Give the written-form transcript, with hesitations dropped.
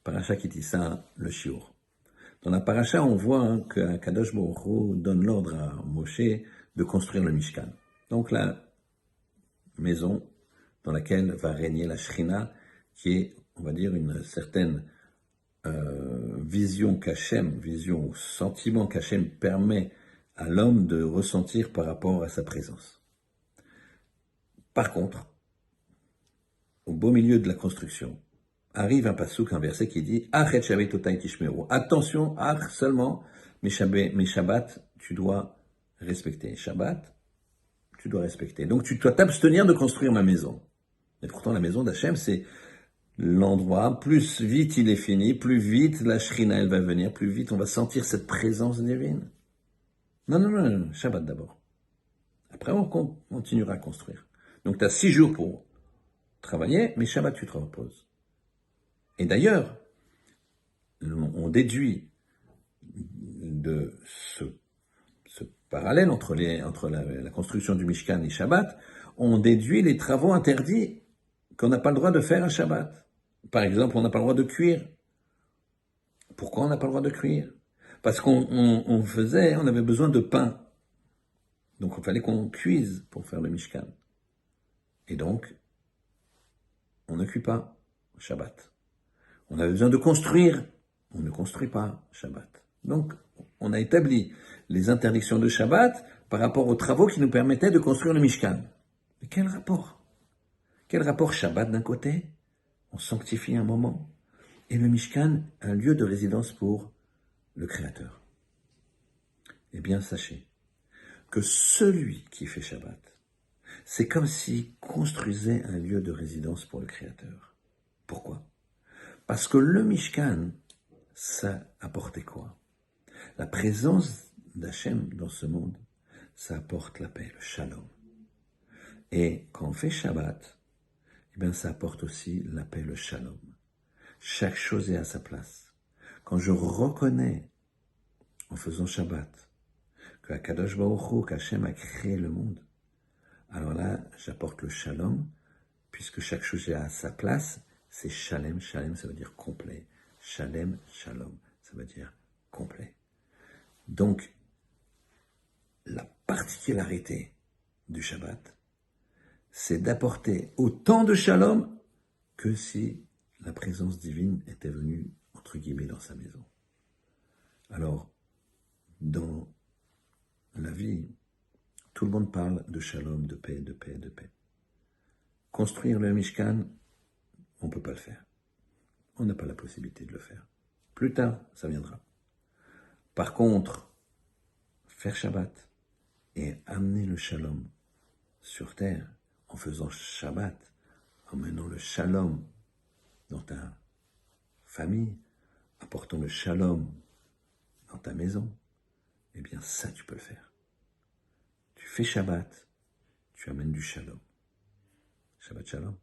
paracha qui dit ça, le shiur. Dans la paracha, on voit que Kadosh Baruch Hu donne l'ordre à Moshe de construire le Mishkan. Donc la maison dans laquelle va régner la Shrina, qui est, on va dire, une certaine vision qu'Hachem, vision, sentiment qu'Hachem permet à l'homme de ressentir par rapport à sa présence. Par contre, au beau milieu de la construction, arrive un passouk, un verset qui dit Achet Shabbat Otai Tishmeru. Attention, seulement, mes Shabbat, tu dois respecter. Shabbat, tu dois respecter. Donc tu dois t'abstenir de construire ma maison. Et pourtant, la maison d'Hachem, c'est l'endroit, plus vite il est fini, plus vite la Shrina, elle va venir, plus vite on va sentir cette présence divine. Non, Shabbat d'abord. Après, on continuera à construire. Donc tu as 6 jours pour travailler, mais Shabbat, tu te reposes. Et d'ailleurs, on déduit de ce parallèle entre la construction du Mishkan et Shabbat, on déduit les travaux interdits qu'on n'a pas le droit de faire à Shabbat. Par exemple, on n'a pas le droit de cuire. Pourquoi on n'a pas le droit de cuire? Parce qu'on avait besoin de pain. Donc il fallait qu'on cuise pour faire le Mishkan. Et donc, on ne cuit pas Shabbat. On avait besoin de construire, on ne construit pas Shabbat. Donc, on a établi les interdictions de Shabbat par rapport aux travaux qui nous permettaient de construire le Mishkan. Mais quel rapport? Quel rapport Shabbat d'un côté? On sanctifie un moment. Et le Mishkan, un lieu de résidence pour le Créateur. Eh bien, sachez que celui qui fait Shabbat, c'est comme s'il construisait un lieu de résidence pour le Créateur. Pourquoi? Parce que le Mishkan, ça apportait quoi? La présence d'Hachem dans ce monde, ça apporte la paix, le shalom. Et quand on fait Shabbat, eh bien ça apporte aussi la paix, le shalom. Chaque chose est à sa place. Quand je reconnais, en faisant Shabbat, que Akadosh Baruch Hu, qu'Hachem a créé le monde, alors là, j'apporte le shalom, puisque chaque chose est à sa place. C'est shalem, shalem, ça veut dire complet. Shalem, shalom, ça veut dire complet. Donc, la particularité du Shabbat, c'est d'apporter autant de shalom que si la présence divine était venue, entre guillemets, dans sa maison. Alors, dans la vie, tout le monde parle de shalom, de paix, de paix, de paix. Construire le Mishkan, on ne peut pas le faire. On n'a pas la possibilité de le faire. Plus tard, ça viendra. Par contre, faire Shabbat et amener le shalom sur terre, en faisant Shabbat, en menant le shalom dans ta famille, apportant le shalom dans ta maison, eh bien ça, tu peux le faire. Tu fais Shabbat, tu amènes du shalom. Shabbat shalom.